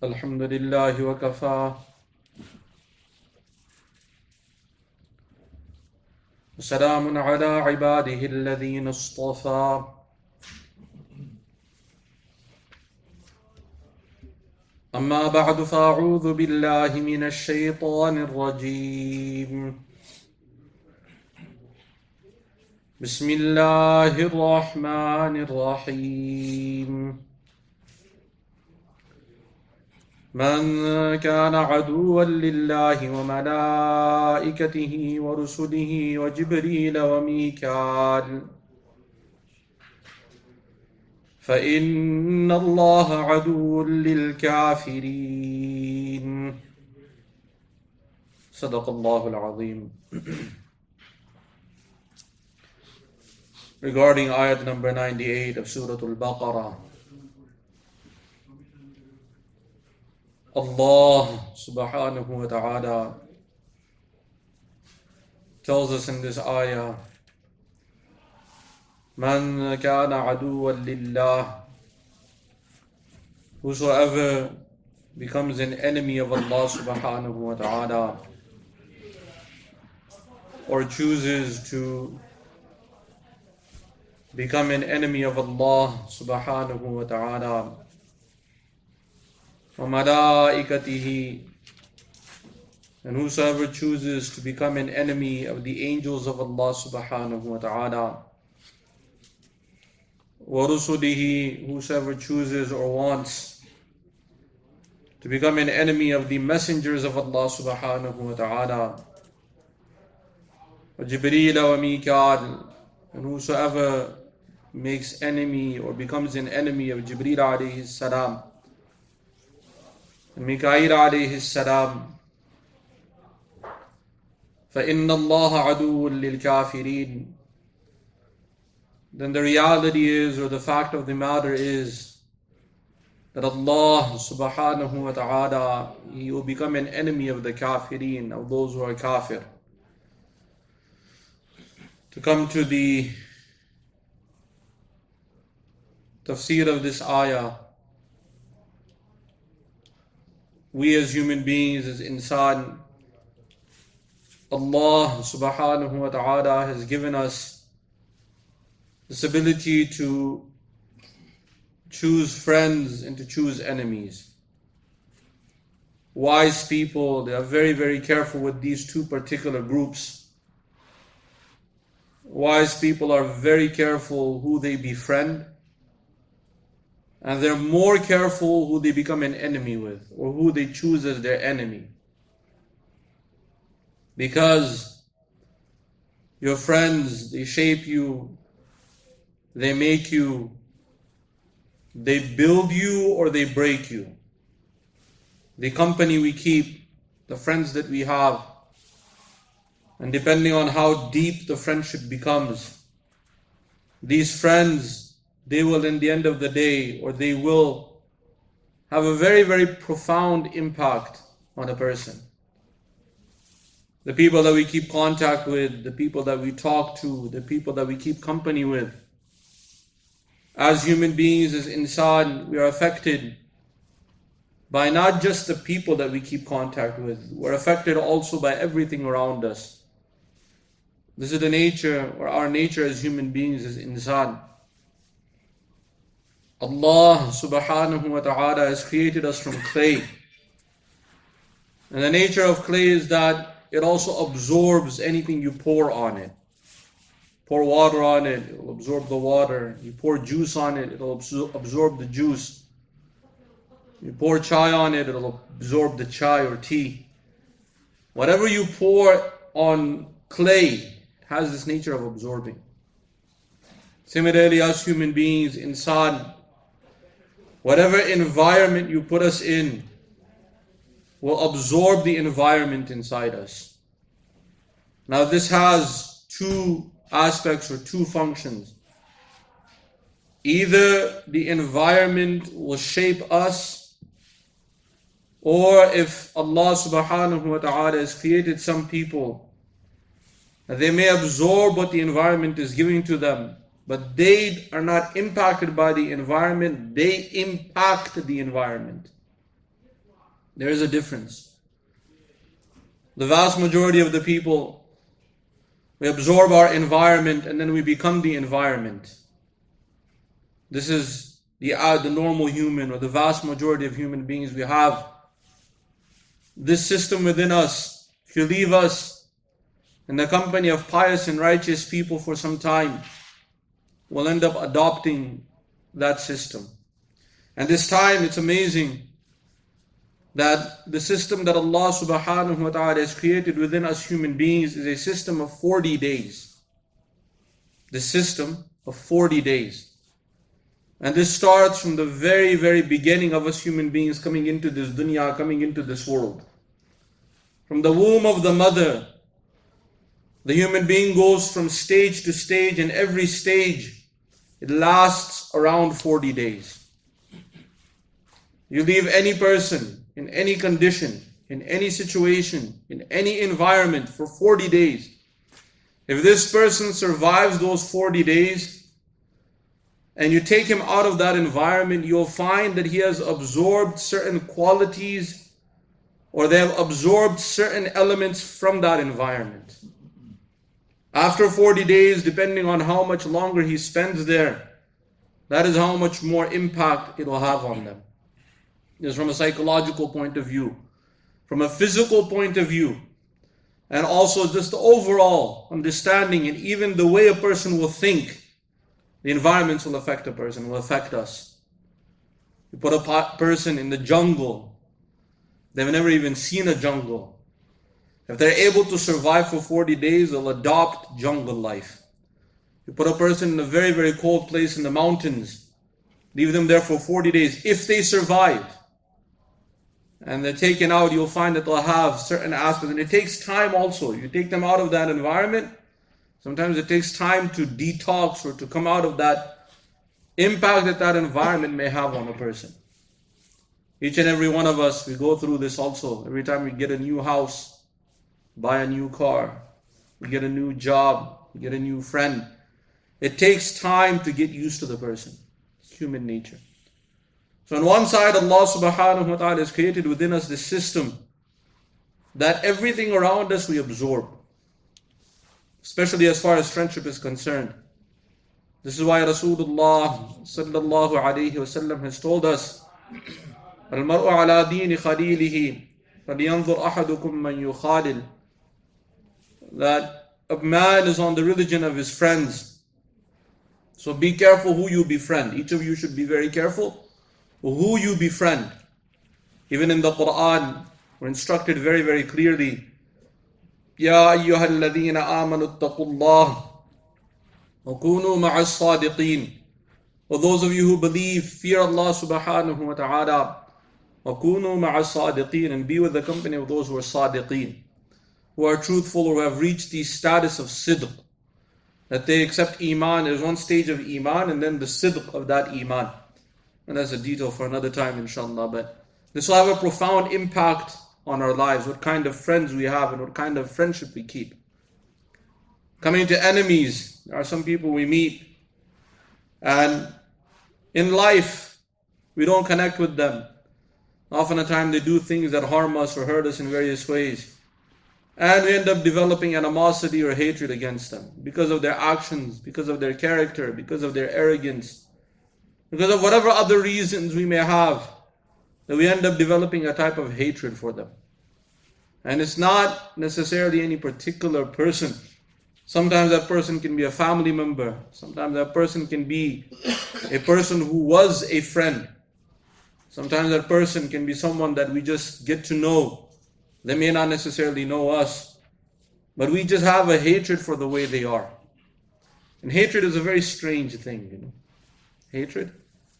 الحمد لله وكفى وسلام على عباده الذين اصطفى أما بعد فأعوذ بالله من الشيطان الرجيم بسم الله الرحمن الرحيم من كان عدوا لله وملائكته ورسله وجبريل وميكال فإن الله عدو للكافرين صدق الله العظيم. Regarding ayat number 98 of Surat Al-Baqarah, Allah subhanahu wa ta'ala tells us in this ayah, Man kana aduwan lillah, whosoever becomes an enemy of Allah subhanahu wa ta'ala, or chooses to become an enemy of Allah subhanahu wa ta'ala, wa malaikatihi, and whosoever chooses to become an enemy of the angels of Allah subhanahu wa ta'ala, wa rusulihi, whosoever chooses or wants to become an enemy of the messengers of Allah subhanahu wa ta'ala, wa Jibreel wa Mikal, and whosoever makes enemy or becomes an enemy of Jibreel alayhi salam and Mikail alayhi salam, فَإِنَّ اللَّهَ عَدُوٌّ لِلْكَافِرِينَ, then the reality is, or the fact of the matter is, that Allah subhanahu wa ta'ala, He will become an enemy of the kafirin, of those who are kafir. To come to the Tafseer of this ayah, we as human beings, as insan, Allah subhanahu wa ta'ala has given us this ability to choose friends and to choose enemies. Wise people, they are very, very careful with these two particular groups. Wise people are very careful who they befriend, and they're more careful who they become an enemy with, or who they choose as their enemy. Because your friends, they shape you, they make you, they build you or they break you. The company we keep, the friends that we have, and depending on how deep the friendship becomes, these friends, they will, in the end of the day, or they will have a very, very profound impact on a person. The people that we keep contact with, the people that we talk to, the people that we keep company with. As human beings, as insan, we are affected by not just the people that we keep contact with. We're affected also by everything around us. This is the nature, or our nature as human beings, as insan. Allah subhanahu wa ta'ala has created us from clay. And the nature of clay is that it also absorbs anything you pour on it. Pour water on it, it will absorb the water. You pour juice on it, it will absorb the juice. You pour chai on it, it will absorb the chai or tea. Whatever you pour on clay has this nature of absorbing. Similarly, us human beings, insan, whatever environment you put us in will absorb the environment inside us. Now this has two aspects or two functions. Either the environment will shape us, or if Allah subhanahu wa ta'ala has created some people, they may absorb what the environment is giving to them, but they are not impacted by the environment, they impact the environment. There is a difference. The vast majority of the people, we absorb our environment and then we become the environment. This is the normal human, or the vast majority of human beings. We have this system within us. If you leave us in the company of pious and righteous people for some time, we'll end up adopting that system. And this time, it's amazing that the system that Allah subhanahu wa ta'ala has created within us human beings is a system of 40 days. The system of 40 days. And this starts from the very, very beginning of us human beings coming into this dunya, coming into this world. From the womb of the mother, the human being goes from stage to stage, and every stage, it lasts around 40 days. You leave any person in any condition, in any situation, in any environment for 40 days. If this person survives those 40 days, and you take him out of that environment, you'll find that he has absorbed certain qualities, or they have absorbed certain elements from that environment. After 40 days, depending on how much longer he spends there, that is how much more impact it will have on them. This is from a psychological point of view, from a physical point of view, and also just the overall understanding, and even the way a person will think. The environments will affect a person, will affect us. You put a person in the jungle, they've never even seen a jungle. If they're able to survive for 40 days, they'll adopt jungle life. You put a person in a very, very cold place in the mountains, leave them there for 40 days. If they survive and they're taken out, you'll find that they'll have certain aspects. And it takes time also. You take them out of that environment, sometimes it takes time to detox or to come out of that impact that that environment may have on a person. Each and every one of us, we go through this also. Every time we get a new house, buy a new car, we get a new job, we get a new friend, it takes time to get used to the person. It's human nature. So on one side, Allah subhanahu wa ta'ala has created within us this system that everything around us we absorb, especially as far as friendship is concerned. This is why Rasulullah sallallahu alayhi wasallam has told us, "Al-mar'u ala dini khalilihi, falyanzur ahadukum man yukhalil." That a man is on the religion of his friends. So be careful who you befriend. Each of you should be very careful who you befriend. Even in the Quran, we're instructed very, very clearly, يا أيها الذين آمنوا اتقوا الله وكونوا مع الصادقين. For those of you who believe, fear Allah subhanahu wa ta'ala, وكونوا مع الصادقين, and be with the company of those who are صادقين, who are truthful, or who have reached the status of sidq, that they accept iman. There's one stage of iman and then the sidq of that iman. And that's a detail for another time, inshallah. But this will have a profound impact on our lives, what kind of friends we have and what kind of friendship we keep. Coming to enemies, there are some people we meet, and in life, we don't connect with them. Often at times they do things that harm us or hurt us in various ways. And we end up developing animosity or hatred against them because of their actions, because of their character, because of their arrogance, because of whatever other reasons we may have, that we end up developing a type of hatred for them. And it's not necessarily any particular person. Sometimes that person can be a family member. Sometimes that person can be a person who was a friend. Sometimes that person can be someone that we just get to know. They may not necessarily know us, but we just have a hatred for the way they are. And hatred is a very strange thing, you know. Hatred?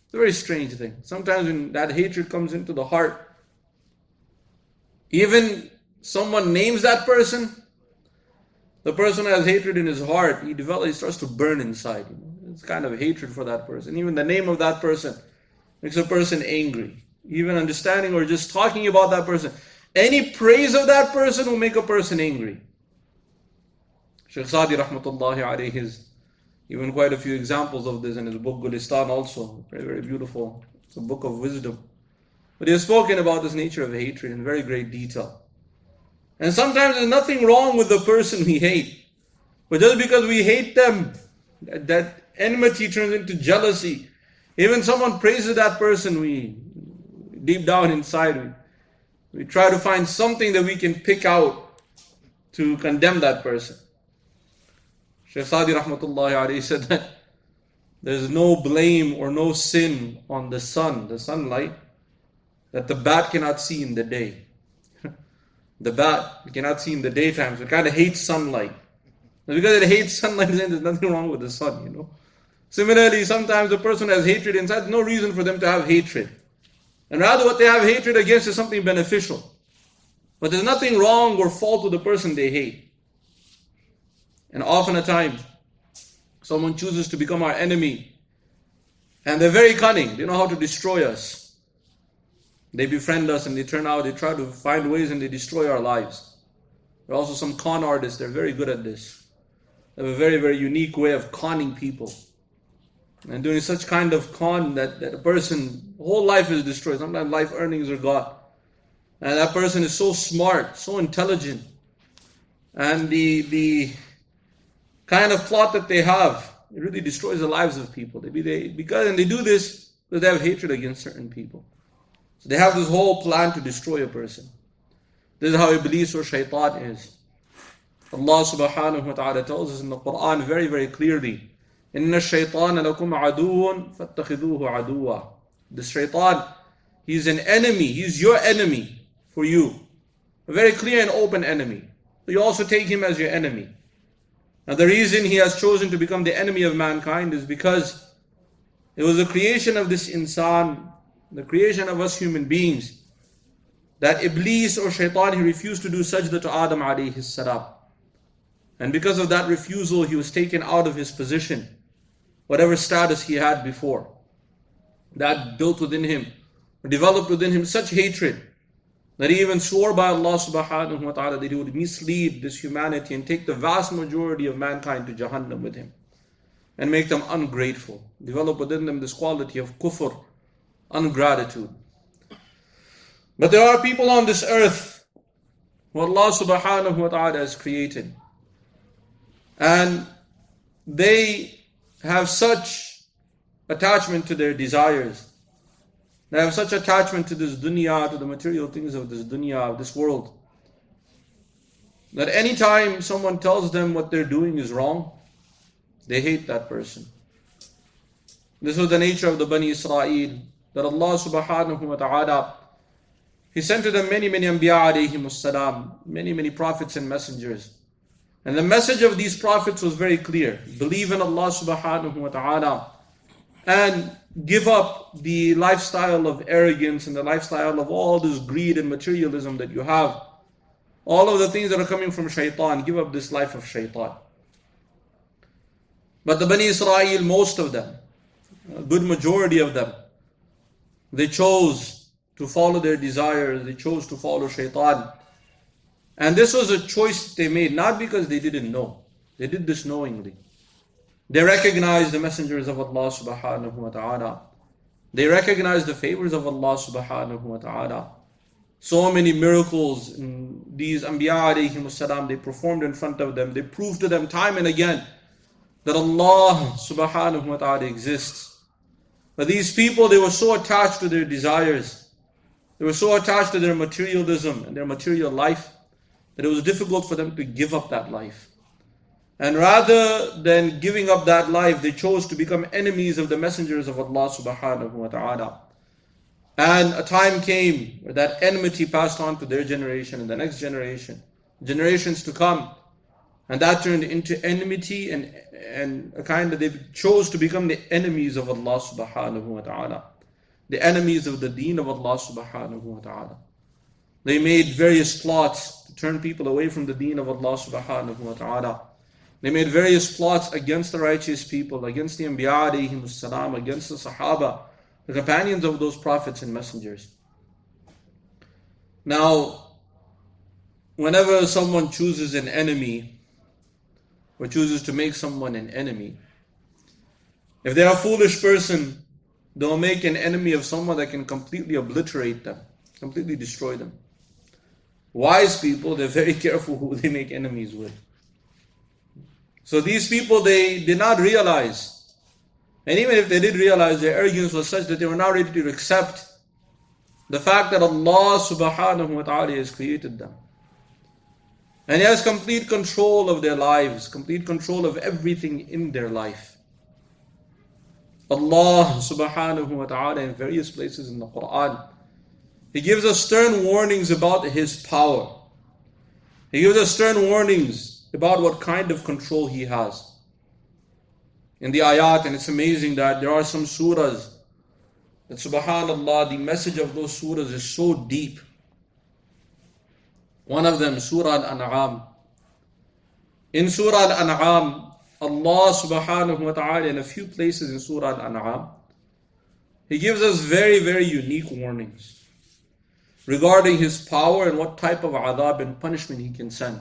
It's a very strange thing. Sometimes when that hatred comes into the heart, even someone names that person, the person has hatred in his heart, he starts to burn inside. You know? It's kind of hatred for that person. Even the name of that person makes a person angry. Even understanding or just talking about that person, any praise of that person will make a person angry. Shaykh Sadi rahmatullahi alayhi has even quite a few examples of this in his book Gulistan also. Very, very beautiful. It's a book of wisdom. But he has spoken about this nature of hatred in very great detail. And sometimes there's nothing wrong with the person we hate. But just because we hate them, that enmity turns into jealousy. Even someone praises that person, we deep down inside, we try to find something that we can pick out to condemn that person. Shaykh Sadi rahmatullahi alayhi said that there's no blame or no sin on the sun, the sunlight, that the bat cannot see in the day. The bat you cannot see in the daytime, so it kind of hates sunlight. And because it hates sunlight, then there's nothing wrong with the sun, Similarly, sometimes a person has hatred inside, there's no reason for them to have hatred. And rather what they have hatred against is something beneficial. But there's nothing wrong or fault with the person they hate. And often at times, someone chooses to become our enemy. And they're very cunning, they know how to destroy us. They befriend us and they try to find ways and they destroy our lives. There are also some con artists, they're very good at this. They have a very, very unique way of conning people. And doing such kind of con that a person's whole life is destroyed. Sometimes life earnings are gone. And that person is so smart, so intelligent. And the kind of plot that they have, it really destroys the lives of people. And they do this because they have hatred against certain people. So they have this whole plan to destroy a person. This is how Iblis or Shaitan is. Allah subhanahu wa ta'ala tells us in the Quran very, very clearly, إِنَّ الشَّيْطَانَ لَكُمْ عَدُوٌ فَاتَّخِذُوهُ عَدُوًا. The Shaitan, he's an enemy, he's your enemy for you. A very clear and open enemy. So you also take him as your enemy. Now the reason he has chosen to become the enemy of mankind is because it was the creation of this insan, the creation of us human beings, that Iblis or Shaitan, he refused to do sajda to Adam alayhi salam. And because of that refusal, he was taken out of his position, whatever status he had before. That built within him, developed within him such hatred, that he even swore by Allah subhanahu wa ta'ala that he would mislead this humanity and take the vast majority of mankind to Jahannam with him, and make them ungrateful. Develop within them this quality of kufr, ungratitude. But there are people on this earth who Allah subhanahu wa ta'ala has created. And they have such attachment to their desires. They have such attachment to this dunya, to the material things of this dunya, of this world, that anytime someone tells them what they're doing is wrong, they hate that person. This was the nature of the Bani Israel, that Allah subhanahu wa ta'ala, He sent to them many, many anbiya alayhimus salam, many, many prophets and messengers. And the message of these prophets was very clear. Believe in Allah subhanahu wa ta'ala and give up the lifestyle of arrogance and the lifestyle of all this greed and materialism that you have. All of the things that are coming from shaitan, give up this life of shaitan. But the Bani Israel, most of them, a good majority of them, they chose to follow their desires, they chose to follow shaitan. And this was a choice they made, not because they didn't know. They did this knowingly. They recognized the messengers of Allah subhanahu wa ta'ala. They recognized the favors of Allah subhanahu wa ta'ala. So many miracles in these anbiya alayhimus salam, they performed in front of them. They proved to them time and again that Allah subhanahu wa ta'ala exists. But these people, they were so attached to their desires. They were so attached to their materialism and their material life that it was difficult for them to give up that life. And rather than giving up that life, they chose to become enemies of the messengers of Allah subhanahu wa ta'ala. And a time came where that enmity passed on to their generation and the next generation, generations to come. And that turned into enmity and a kind of, they chose to become the enemies of Allah subhanahu wa ta'ala. The enemies of the deen of Allah subhanahu wa ta'ala. They made various plots to turn people away from the deen of Allah subhanahu wa ta'ala. They made various plots against the righteous people, against the anbiya alayhimus salam, against the sahaba, the companions of those prophets and messengers. Now, whenever someone chooses an enemy, or chooses to make someone an enemy, if they're a foolish person, they'll make an enemy of someone that can completely obliterate them, completely destroy them. Wise people, they're very careful who they make enemies with. So these people, they did not realize, and even if they did realize, their arrogance was such that they were not ready to accept the fact that Allah subhanahu wa ta'ala has created them. And He has complete control of their lives, complete control of everything in their life. Allah subhanahu wa ta'ala in various places in the Quran, He gives us stern warnings about His power. He gives us stern warnings about what kind of control He has. In the Ayat, and it's amazing that there are some surahs that subhanallah, the message of those surahs is so deep. One of them, Surah Al-An'am. In Surah Al-An'am, Allah subhanahu wa ta'ala in a few places in Surah Al-An'am, He gives us very, very unique warnings regarding His power and what type of adhab and punishment He can send.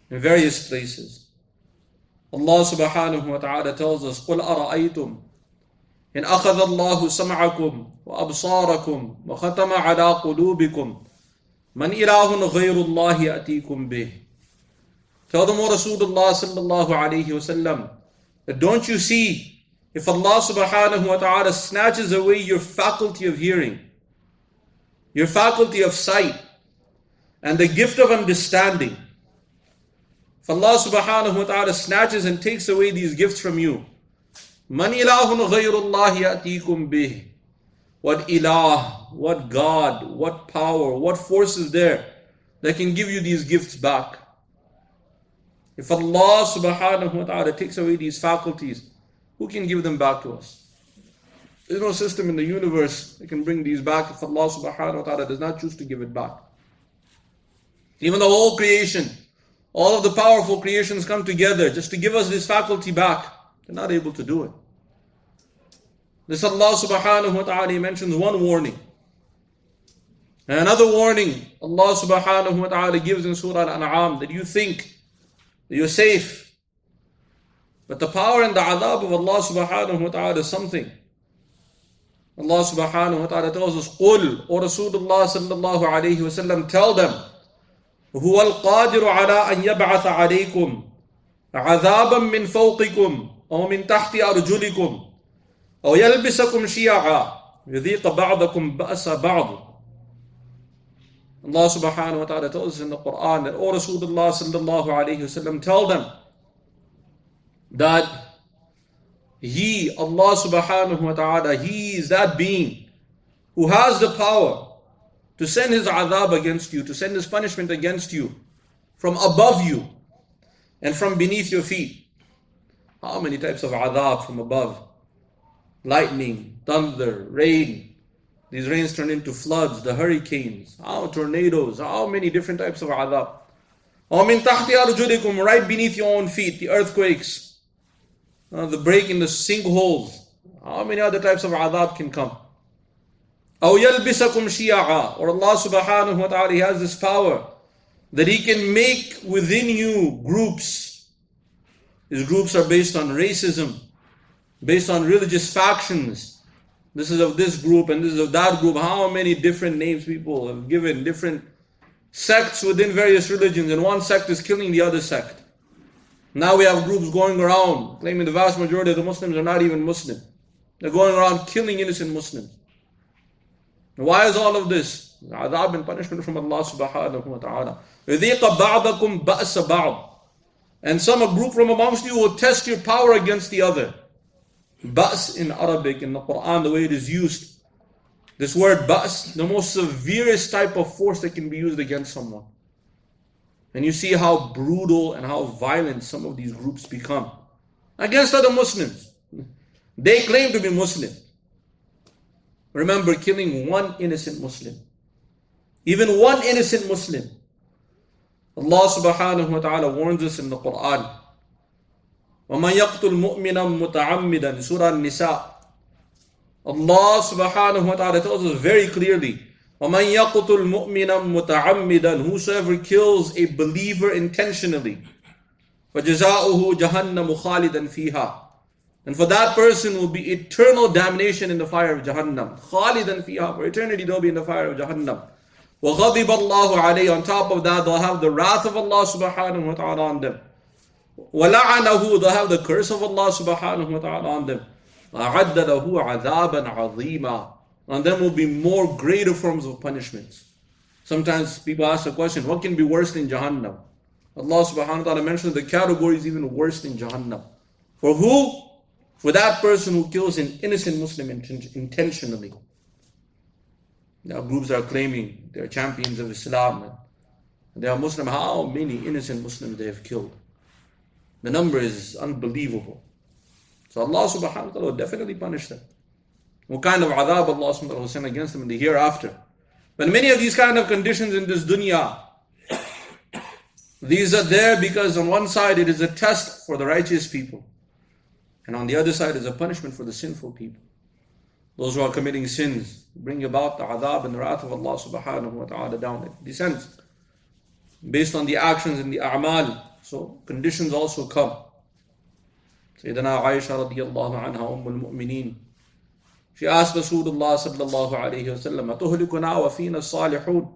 In various places. Allah subhanahu wa ta'ala tells us, قُلْ أَرَأَيْتُمْ إِنْ أَخَذَ اللَّهُ سَمْعَكُمْ وَأَبْصَارَكُمْ وَخَتَمَ عَلَىٰ قُلُوبِكُمْ مَنْ إِلَهٌ غَيْرُ اللَّهِ يَأْتِيكُمْ بِهِ. Tell them, O Rasulullah sallallahu alayhi wasallam, that don't you see, if Allah subhanahu wa ta'ala snatches away your faculty of hearing, your faculty of sight, and the gift of understanding, if Allah subhanahu wa ta'ala snatches and takes away these gifts from you, مَنْ إِلَهٌ غَيْرُ اللَّهِ يَأْتِيكُمْ بِهِ. What ilah, what God, what power, what force is there that can give you these gifts back? If Allah subhanahu wa ta'ala takes away these faculties, who can give them back to us? There's no system in the universe that can bring these back if Allah subhanahu wa ta'ala does not choose to give it back. Even the whole creation, all of the powerful creations come together just to give us this faculty back. They're not able to do it. This Allah subhanahu wa ta'ala, He mentions one warning. And another warning Allah subhanahu wa ta'ala gives in Surah Al-An'am, that you think that you're safe. But the power and the adhab of Allah subhanahu wa ta'ala is something. Allah subhanahu wa ta'ala tells us, قُلْ, O Rasulullah sallallahu alayhi wa sallam, tell them, هُوَ الْقَادِرُ عَلَىٰ أَنْ يَبْعَثَ عَلَيْكُمْ عَذَابًا مِّن فَوْقِكُمْ أَوْ مِن تَحْتِ أَرْجُلِكُمْ أَوْ يَلْبِسَكُمْ شِيَعًا يُذِيقَ بَعْضَكُمْ بَأْسَ بَعْضٍ. Allah subhanahu wa ta'ala tells us in the Quran that, O Rasulullah sallallahu alayhi wa sallam, tell them that He, Allah subhanahu wa ta'ala, He is that being who has the power to send His adhab against you, to send His punishment against you from above you and from beneath your feet. How many types of adhab from above? Lightning, thunder, rain. These rains turn into floods, the hurricanes, tornadoes, how many different types of adhab. وَمِن تَحْتِ أَرْجُلِكُمْ, right beneath your own feet, the earthquakes, the break in the sinkholes. How many other types of adhab can come? أَوْ يَلْبِسَكُمْ شِيَعًا, or Allah subhanahu wa ta'ala, He has this power that He can make within you groups. These groups are based on racism, based on religious factions. This is of this group and this is of that group. How many different names people have given, different sects within various religions, and one sect is killing the other sect. Now we have groups going around claiming the vast majority of the Muslims are not even Muslim. They're going around killing innocent Muslims. Why is all of this? Adhab and punishment from Allah subhanahu wa ta'ala. يُذِيقَ بَعْضَكُمْ بَأْسَ بَعْضٍ. And a group from amongst you will test your power against the other. Ba's in Arabic, in the Quran, the way it is used, this word ba's, the most severest type of force that can be used against someone. And you see how brutal and how violent some of these groups become against other Muslims. They claim to be Muslim. Remember, killing one innocent Muslim, even one innocent Muslim. Allah subhanahu wa ta'ala warns us in the Quran, وَمَنْ يَقْتُلْ مُؤْمِنًا مُتَعَمِّدًا, Surah An-Nisa. Allah subhanahu wa ta'ala tells us very clearly, وَمَنْ يَقْتُلْ مُؤْمِنًا مُتَعَمِّدًا, whosoever kills a believer intentionally, فَجَزَاؤُهُ جَهَنَّمُ خَالِدًا فِيهَا, And for that person will be eternal damnation in the fire of Jahannam. خَالِدًا فِيهَا. For eternity they'll be in the fire of Jahannam. وَغَضِبَ اللَّهُ عَلَيْهِ. On top of that, they'll have the wrath of Allah subhanahu wa ta'ala on them. وَلَعَنَهُ. They'll have the curse of Allah subhanahu wa ta'ala on them. وَأَعَدَّ لَهُ عَذَابًا عَظِيمًا. On them will be more greater forms of punishments. Sometimes people ask the question, what can be worse than Jahannam? Allah subhanahu wa ta'ala mentions the categories even worse than Jahannam. For who? For that person who kills an innocent Muslim intentionally. Now groups are claiming they're champions of Islam and they are Muslim. How many innocent Muslims they have killed? The number is unbelievable. So Allah subhanahu wa ta'ala will definitely punish them. What kind of adhab Allah subhanahu wa ta'ala will send against them in the hereafter. But many of these kind of conditions in this dunya, these are there because on one side it is a test for the righteous people. And on the other side is a punishment for the sinful people. Those who are committing sins bring about the adhab and the wrath of Allah subhanahu wa ta'ala down. It descends based on the actions and the a'mal. So conditions also come. Sayyidina Aisha radiyallahu anha ummul mu'mineen. She asked Rasulullah sallallahu alayhi wa sallam, "Atuhlikuna wa fina salihun?"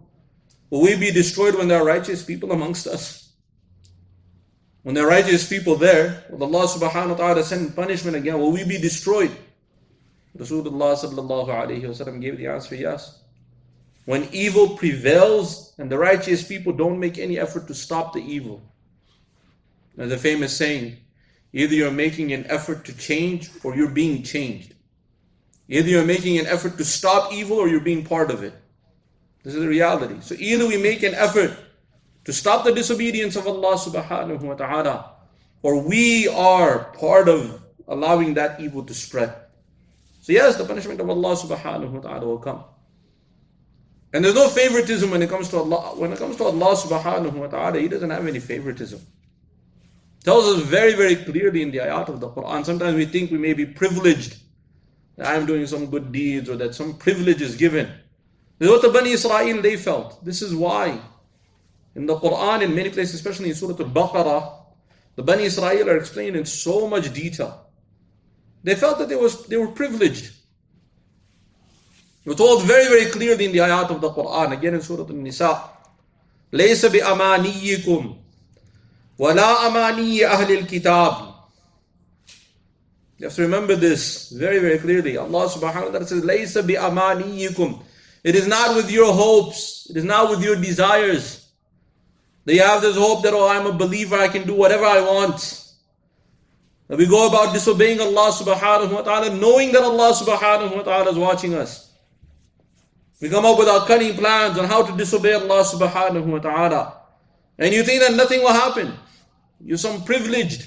Will we be destroyed when there are righteous people amongst us? When there are righteous people there, will Allah subhanahu wa ta'ala send punishment again? Will we be destroyed? Rasulullah sallallahu alayhi wa sallam gave the answer, yes. When evil prevails and the righteous people don't make any effort to stop the evil. There's a famous saying, either you're making an effort to change or you're being changed. Either you're making an effort to stop evil or you're being part of it. This is the reality. So either we make an effort to stop the disobedience of Allah subhanahu wa ta'ala, or we are part of allowing that evil to spread. So yes, the punishment of Allah subhanahu wa ta'ala will come. And there's no favoritism when it comes to Allah. When it comes to Allah subhanahu wa ta'ala, He doesn't have any favoritism. It tells us very, very clearly in the ayat of the Quran. Sometimes we think we may be privileged, that I'm doing some good deeds or that some privilege is given. This is what the Bani Israel, they felt. This is why in the Quran, in many places, especially in Surat Baqarah, the Bani Israel are explained in so much detail. They felt that they were privileged. We're told very, very clearly in the ayat of the Quran, again in Surah An-Nisa, لَيْسَ بِأَمَانِيِّكُمْ وَلَا أَمَانِيِّ أَهْلِ الْكِتَابِ. You have to remember this very, very clearly. Allah subhanahu wa ta'ala says, لَيْسَ بِأَمَانِيِّكُمْ. It is not with your hopes, it is not with your desires. That you have this hope that, oh, I'm a believer, I can do whatever I want. That we go about disobeying Allah subhanahu wa ta'ala, knowing that Allah subhanahu wa ta'ala is watching us. We come up with our cunning plans on how to disobey Allah subhanahu wa ta'ala. And you think that nothing will happen. You're some privileged.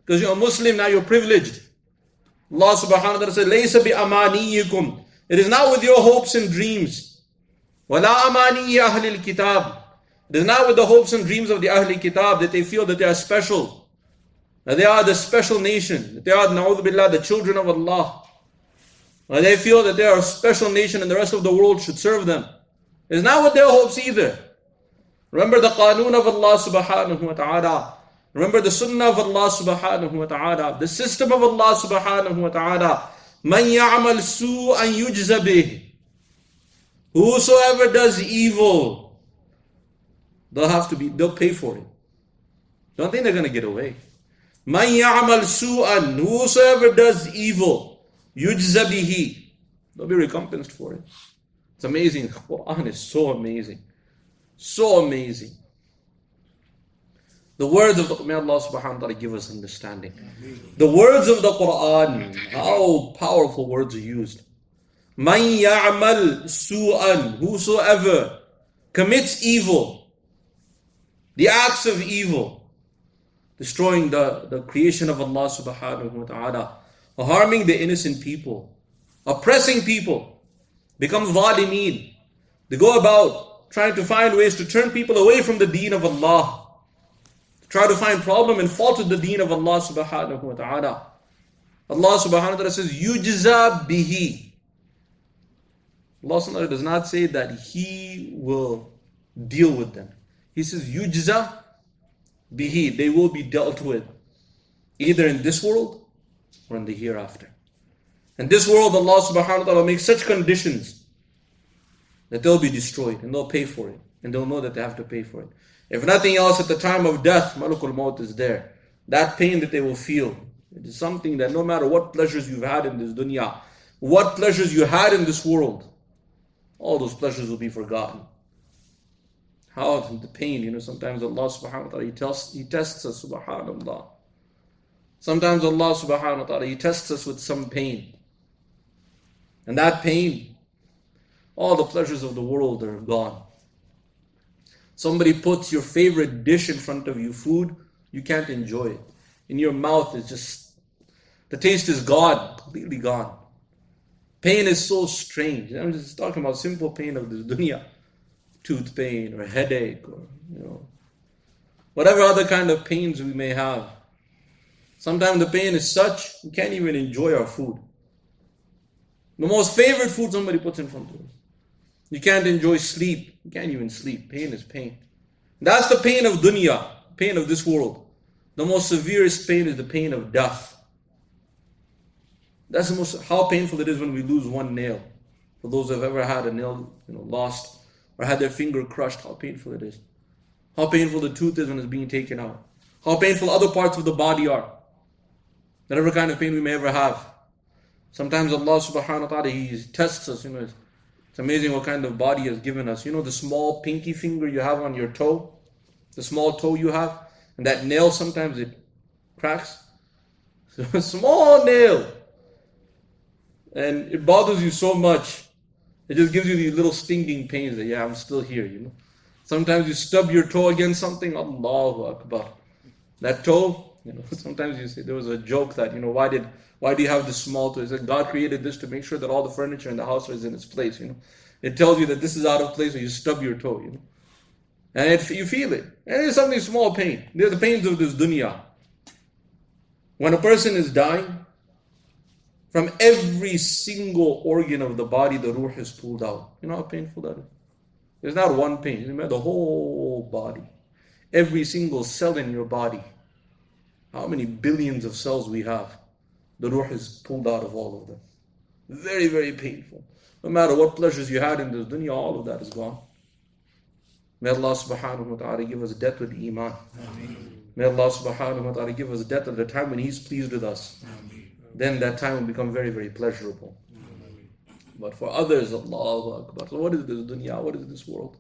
Because you're a Muslim, now you're privileged. Allah subhanahu wa ta'ala says, لَيْسَ بِأَمَانِيِّكُمْ. It is not with your hopes and dreams. وَلَا أَمَانِيِّ أَهْلِ الْكِتَابِ. It is not with the hopes and dreams of the Ahl Kitab that they feel that they are special. That they are the special nation. That they are, na'udhu billah, the children of Allah. That they feel that they are a special nation and the rest of the world should serve them. It is not with their hopes either. Remember the qanoon of Allah subhanahu wa ta'ala. Remember the sunnah of Allah subhanahu wa ta'ala. The system of Allah subhanahu wa ta'ala. مَنْ يَعْمَلْ سُوءًا يُجْزَ بِهِ. Whosoever does evil, they'll pay for it. Don't think they're going to get away. مَنْ يَعْمَلْ سُوءًا. Whosoever does evil, يُجْزَ بِهِ. They'll be recompensed for it. It's amazing. The Quran is so amazing. So amazing. The words of the, may Allah subhanahu wa ta'ala give us understanding. The words of the Quran, how powerful words are used. مَنْ يَعْمَلْ سُوءًا. Whosoever commits evil, the acts of evil, destroying the creation of Allah subhanahu wa ta'ala, harming the innocent people, oppressing people, become zalimeen. They go about trying to find ways to turn people away from the deen of Allah, try to find problem and fault with the deen of Allah subhanahu wa ta'ala. Allah subhanahu wa ta'ala says, yujza bihi. Allah subhanahu wa ta'ala does not say that He will deal with them. He says, yujza bihi. They will be dealt with, either in this world or in the hereafter. In this world, Allah subhanahu wa ta'ala makes such conditions that they'll be destroyed and they'll pay for it. And they'll know that they have to pay for it. If nothing else, at the time of death, Malakul Maut is there. That pain that they will feel, it is something that no matter what pleasures you've had in this dunya, what pleasures you had in this world, all those pleasures will be forgotten. How the pain, sometimes Allah subhanahu wa ta'ala, He tests us, subhanallah. Sometimes Allah subhanahu wa ta'ala, He tests us with some pain. And that pain, all the pleasures of the world are gone. Somebody puts your favorite dish in front of you, food, you can't enjoy it. In your mouth, it's just, the taste is gone, completely gone. Pain is so strange. I'm just talking about simple pain of this dunya. Tooth pain or headache or, whatever other kind of pains we may have. Sometimes the pain is such, we can't even enjoy our food. The most favorite food somebody puts in front of us. You can't enjoy sleep. You can't even sleep. Pain is pain. That's the pain of dunya, pain of this world. The most severest pain is the pain of death. That's how painful it is when we lose one nail. For those who have ever had a nail lost or had their finger crushed, how painful it is. How painful the tooth is when it's being taken out. How painful other parts of the body are. Whatever kind of pain we may ever have. Sometimes Allah subhanahu wa ta'ala, He tests us. It's amazing what kind of body He has given us. The small pinky finger you have on your toe, the small toe you have, and that nail sometimes it cracks. A small nail. And it bothers you so much. It just gives you these little stinging pains that, I'm still here, Sometimes you stub your toe against something, Allahu Akbar. That toe, sometimes you say, there was a joke that, why do you have this small toe? He said, God created this to make sure that all the furniture in the house is in its place, It tells you that this is out of place when you stub your toe, And you feel it. And it's something small pain. They're the pains of this dunya. When a person is dying, from every single organ of the body, the ruh is pulled out. You know how painful that is? There's not one pain. It's the whole body. Every single cell in your body. How many billions of cells we have? The ruh is pulled out of all of them. Very, very painful. No matter what pleasures you had in this dunya, all of that is gone. May Allah subhanahu wa ta'ala give us death with iman. Ameen. May Allah subhanahu wa ta'ala give us death at the time when He's pleased with us. Ameen. Then that time will become very, very pleasurable. Ameen. But for others, Allahu Akbar. So what is this dunya? What is this world?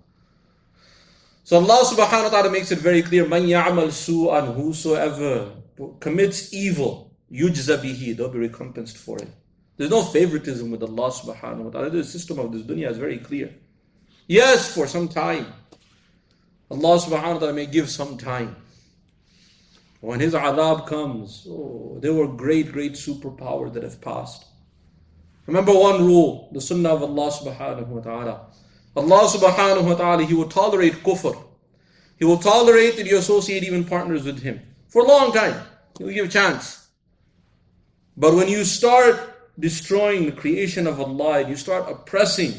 So Allah subhanahu wa ta'ala makes it very clear, Man ya'amal su'an, whosoever commits evil, yujza bihi, they'll be recompensed for it. There's no favoritism with Allah subhanahu wa ta'ala. The system of this dunya is very clear. Yes, for some time. Allah subhanahu wa ta'ala may give some time. When His adhab comes, there were great, great superpowers that have passed. Remember one rule, the sunnah of Allah subhanahu wa ta'ala. Allah subhanahu wa ta'ala, He will tolerate kufr. He will tolerate that you associate even partners with Him. For a long time, He will give a chance. But when you start destroying the creation of Allah, and you start oppressing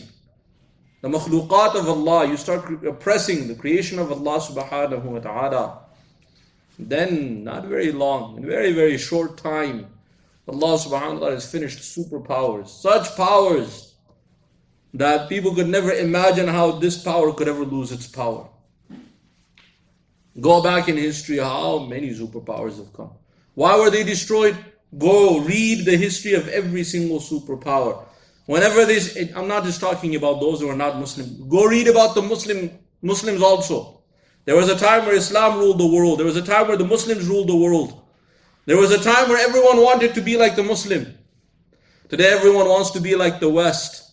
the makhluqat of Allah, you start oppressing the creation of Allah subhanahu wa ta'ala, then not very long, in a very, very short time, Allah subhanahu wa ta'ala has finished superpowers. Such powers that people could never imagine how this power could ever lose its power. Go back in history, how many superpowers have come. Why were they destroyed? Go read the history of every single superpower. Whenever I'm not just talking about those who are not Muslim. Go read about the Muslims also. There was a time where Islam ruled the world. There was a time where the Muslims ruled the world. There was a time where everyone wanted to be like the Muslim. Today everyone wants to be like the West.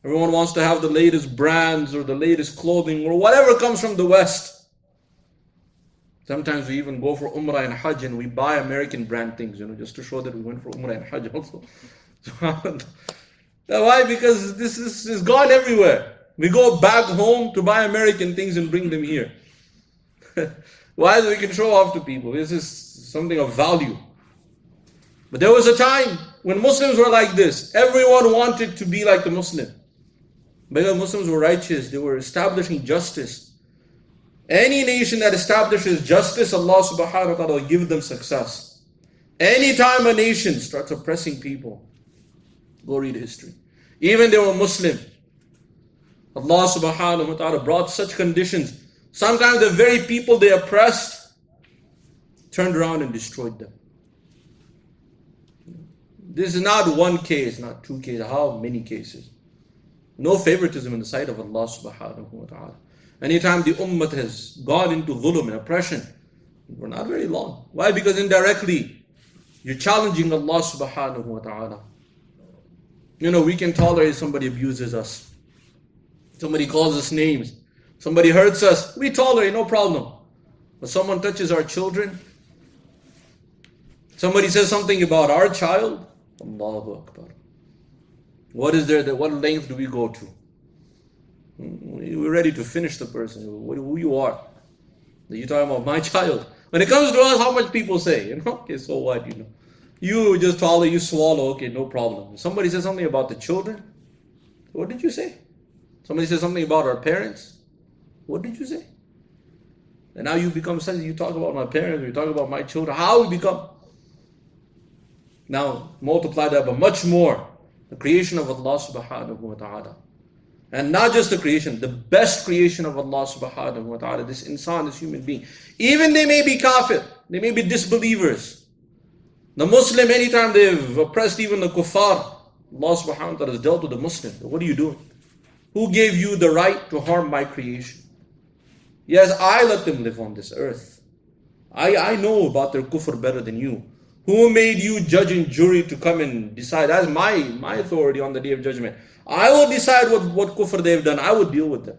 Everyone wants to have the latest brands or the latest clothing or whatever comes from the West. Sometimes we even go for Umrah and Hajj and we buy American brand things, just to show that we went for Umrah and Hajj also. Why? Because this is gone everywhere. We go back home to buy American things and bring them here. Why? So we can show off to people. This is something of value. But there was a time when Muslims were like this. Everyone wanted to be like the Muslim. Because Muslims were righteous. They were establishing justice. Any nation that establishes justice, Allah subhanahu wa ta'ala will give them success. Anytime a nation starts oppressing people, go read history. Even they were Muslim, Allah subhanahu wa ta'ala brought such conditions. Sometimes the very people they oppressed turned around and destroyed them. This is not one case, not two cases. How many cases? No favoritism in the sight of Allah subhanahu wa ta'ala. Anytime the ummah has gone into dhulm and oppression, we're not very long. Why? Because indirectly, you're challenging Allah subhanahu wa ta'ala. We can tolerate somebody abuses us. Somebody calls us names. Somebody hurts us. We tolerate, no problem. But someone touches our children. Somebody says something about our child. Allahu Akbar. What is there? What length do we go to? We're ready to finish the person. Who you are? You're talking about my child. When it comes to us, how much people say? Okay, so what? You just tolerate, you swallow. Okay, no problem. Somebody says something about the children. What did you say? Somebody says something about our parents. What did you say? And now you become sensitive. You talk about my parents, you talk about my children. How we become? Now multiply that by much more. The creation of Allah subhanahu wa ta'ala. And not just the creation, the best creation of Allah subhanahu wa ta'ala. This insan, this human being. Even they may be kafir, they may be disbelievers. The Muslim, anytime they've oppressed even the kuffar, Allah subhanahu wa ta'ala has dealt with the Muslim. What are you doing? Who gave you the right to harm my creation? Yes, I let them live on this earth. I know about their kufr better than you. Who made you judge and jury to come and decide? That's my authority on the Day of Judgment. I will decide what kufr they've done. I will deal with them.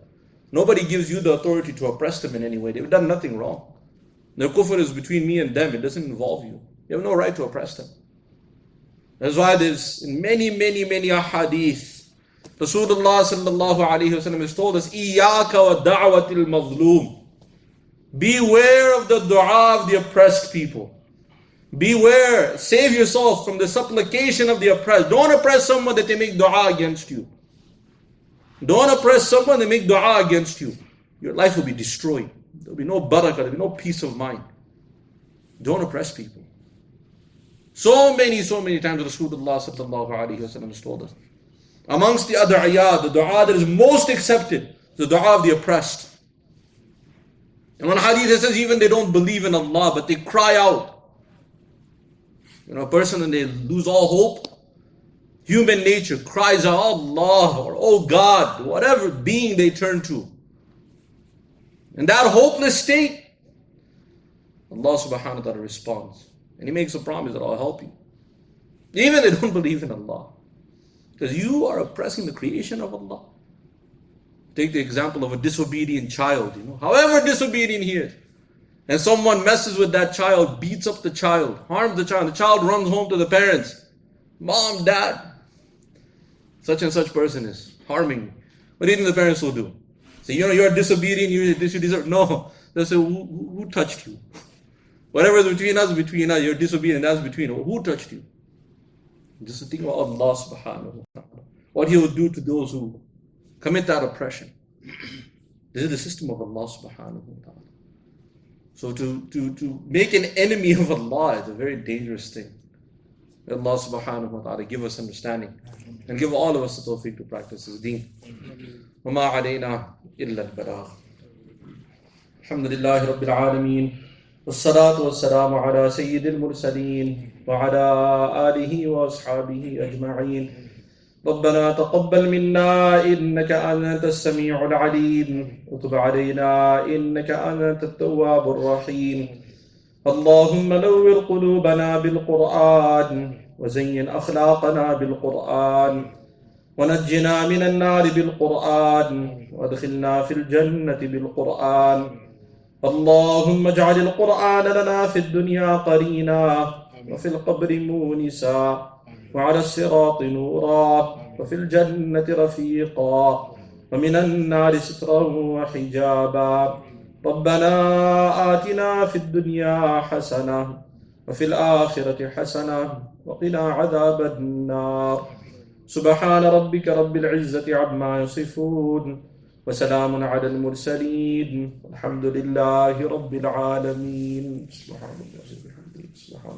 Nobody gives you the authority to oppress them in any way. They've done nothing wrong. Their kufr is between me and them. It doesn't involve you. You have no right to oppress them. That's why there's in many ahadith, Rasulullah sallallahu alayhi wa sallam has told us, إِيَّاكَ وَدَعْوَةِ الْمَظْلُومِ. Beware of the dua of the oppressed people. Beware, save yourself from the supplication of the oppressed. Don't oppress someone that they make dua against you. Don't oppress someone that make dua against you. Your life will be destroyed. There will be no barakah, there will be no peace of mind. Don't oppress people. So many times Rasulullah sallallahu alayhi wa sallam has told us. Amongst the other ayat, the dua that is most accepted, the dua of the oppressed. And one hadith it says even they don't believe in Allah, but they cry out. A person and they lose all hope, human nature cries out, Allah, or oh God, whatever being they turn to. In that hopeless state, Allah subhanahu wa ta'ala responds. And He makes a promise that I'll help you. Even they don't believe in Allah. Because you are oppressing the creation of Allah. Take the example of a disobedient child. However disobedient he is. And someone messes with that child, beats up the child, harms the child runs home to the parents. Mom, Dad, such and such person is harming me. What do you think the parents will do? Say, you're disobedient, you deserve. No. They'll say, who touched you? Whatever is between us, you're disobedient, that's between us. Who touched you? Just think about Allah subhanahu wa ta'ala. What He will do to those who commit that oppression. This is the system of Allah subhanahu wa ta'ala. So to make an enemy of Allah is a very dangerous thing. May Allah subhanahu wa ta'ala give us understanding and give all of us the tawfiq to practice His deen. وَمَا عَلَيْنَا إِلَّا الْبَلَاغُ. Alhamdulillahi Rabbil Alameen. والصلاة والسلام على سيد المرسلين وعلى آله وأصحابه أجمعين. ربنا تقبل منا إنك أنت السميع العليم وتب علينا إنك أنت التواب الرحيم. اللهم نور قلوبنا بالقرآن وزين أخلاقنا بالقرآن ونجنا من النار بالقرآن وادخلنا في الجنة بالقرآن. اللهم اجعل القرآن لنا في الدنيا قرينا وفي القبر مونسا وعلى الصراط نورا وفي الجنة رفيقا ومن النار سترا وحجابا. ربنا آتنا في الدنيا حسنة وفي الآخرة حسنة وقنا عذاب النار. سبحان ربك رب العزة عما يصفون وسلام على المرسلين والحمد لله رب العالمين. سبحان الله وبحمده. سبحان الله.